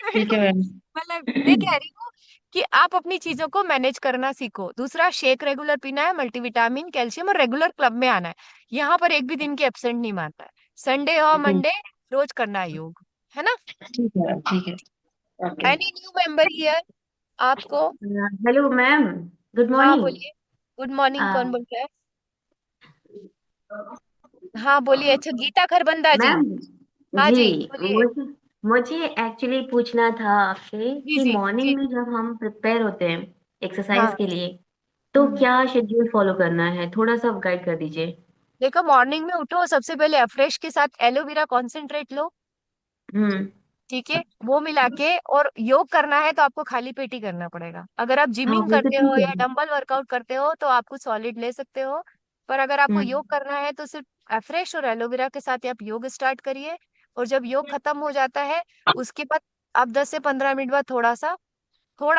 ठीक है मैम। मतलब मैं कह रही हूँ कि आप अपनी चीजों को मैनेज करना सीखो। दूसरा, शेक रेगुलर पीना है, मल्टीविटामिन, कैल्शियम, और रेगुलर क्लब में आना है। यहाँ पर एक भी दिन की एब्सेंट नहीं मानता है। संडे और मंडे रोज करना है योग, है ना? ठीक है मैम, ठीक है। Okay. Any new member here आपको? Hello ma'am. गुड हाँ मॉर्निंग। बोलिए। गुड मॉर्निंग, कौन बोल रहा है? हाँ बोलिए। अच्छा, गीता खरबंदा जी। मैम हाँ जी, जी बोलिए। मुझे मुझे एक्चुअली पूछना था आपसे जी कि जी जी। मॉर्निंग में जब हम प्रिपेयर होते हैं एक्सरसाइज हाँ। के लिए, तो हम्म। क्या शेड्यूल फॉलो करना है? थोड़ा सा गाइड कर दीजिए। देखो, मॉर्निंग में उठो, सबसे पहले अफ्रेश के साथ एलोवेरा कॉन्सेंट्रेट लो। हम्म। ठीक है, वो मिला के, और योग करना है तो आपको खाली पेट ही करना पड़ेगा। अगर आप हाँ, जिमिंग वो तो करते हो ठीक है। या डंबल वर्कआउट करते हो तो आपको सॉलिड ले सकते हो। पर अगर आपको हम्म। योग करना है तो सिर्फ अफ्रेश और एलोवेरा के साथ ही आप योग स्टार्ट करिए। और जब योग खत्म हो जाता है, उसके बाद आप 10 से 15 मिनट बाद थोड़ा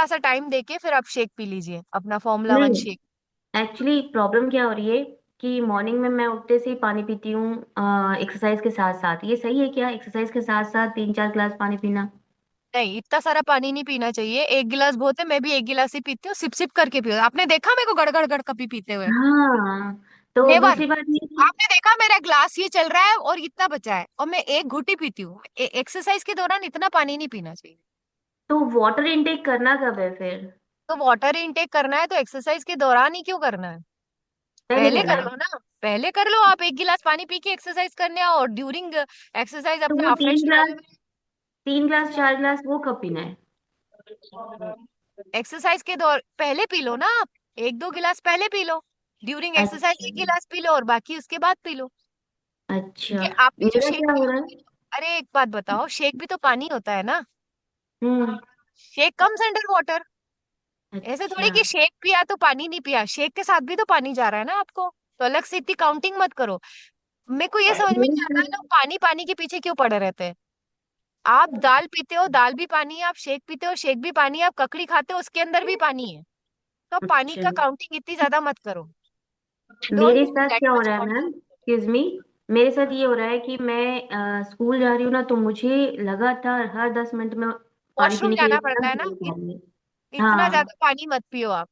सा टाइम देके फिर आप शेक पी लीजिए, अपना फॉर्मूला वन नहीं, शेक। एक्चुअली प्रॉब्लम क्या हो रही है कि मॉर्निंग में मैं उठते से ही पानी पीती हूँ एक्सरसाइज के साथ साथ। ये सही है क्या, एक्सरसाइज के साथ साथ 3-4 गिलास पानी पीना? नहीं, इतना सारा पानी नहीं पीना चाहिए, 1 गिलास बहुत है। मैं भी 1 गिलास ही पीती हूँ, सिप सिप करके पियो। आपने देखा मेरे को गड़ गड़ गड़ कभी पीते हुए? हाँ, तो नेवर। दूसरी बात ये कि आपने देखा मेरा ग्लास ये चल रहा है और इतना बचा है, और मैं एक घुट ही पीती हूँ। एक्सरसाइज के दौरान इतना पानी नहीं पीना चाहिए। तो वाटर इनटेक करना कब है फिर? तो वाटर इनटेक करना है तो एक्सरसाइज के दौरान ही क्यों करना है? पहले पहले करना कर है? लो ना। पहले कर लो, आप 1 गिलास पानी पी के एक्सरसाइज करने आओ, और ड्यूरिंग एक्सरसाइज तो अपना वो फ्रेश तीन गिलास, 3 गिलास 4 गिलास वो कब पीना है? एक्सरसाइज के दौर पहले पी लो ना आप। 1-2 गिलास पहले पी लो, ड्यूरिंग एक्सरसाइज अच्छा। 1 गिलास पी लो, और बाकी उसके बाद पी लो। अच्छा, क्योंकि आपने जो मेरा शेक क्या हो पिया रहा वो है। भी तो, अरे एक बात बताओ, शेक भी तो पानी होता है ना? Hmm. Shake comes under water. ऐसे थोड़ी अच्छा। कि शेक पिया तो पानी नहीं पिया, शेक के साथ भी तो पानी जा रहा है ना आपको। तो अलग से इतनी काउंटिंग मत करो। मेरे को ये समझ में मेरे नहीं आता, साथ लोग पानी पानी के पीछे क्यों पड़े रहते हैं। आप दाल पीते हो, दाल भी पानी है। आप शेक पीते हो, शेक भी पानी है। आप ककड़ी खाते हो, उसके अंदर भी पानी है। तो आप पानी अच्छा, का काउंटिंग इतनी ज्यादा मत करो। डोंट मेरे डू साथ दैट क्या हो मच रहा है मैम, काउंटिंग। Excuse me. मेरे साथ ये हो रहा है कि मैं स्कूल जा रही हूँ ना, तो मुझे लगातार हर 10 मिनट में पानी वॉशरूम पीने के लिए जाना एकदम पड़ता है ना? जरूरत आ रही है। इतना हाँ ज्यादा पानी मत पियो आप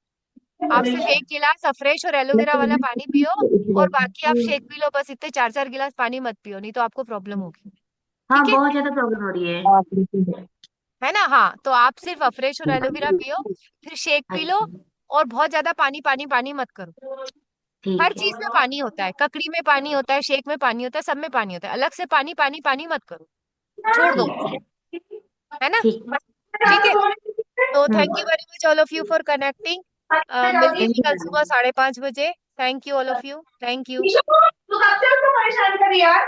सिर्फ 1 गिलास अफ्रेश और एलोवेरा वाला पानी पियो, और बाकी आप शेक पी लो, बस इतने 4-4 गिलास पानी मत पियो, नहीं तो आपको प्रॉब्लम होगी। हाँ, ठीक है। बहुत ज्यादा प्रॉब्लम हो रही है। है ना। हाँ, तो आप सिर्फ अफ्रेश और एलोवेरा पियो, फिर शेक पी लो, अच्छा, और बहुत ज्यादा पानी पानी पानी मत करो। हर ठीक है। चीज में पानी होता है, ककड़ी में पानी होता है, शेक में पानी होता है, सब में पानी होता है, अलग से पानी पानी पानी मत करो, छोड़ दो। ठीक है। है ना। ठीक। ठीक है। तो thank you hmm. Very much all of you for connecting. मिलती हूँ थैंक कल यू। सुबह 5:30 बजे। Thank you all of you, thank you. तू कब से उसको परेशान कर रही है यार?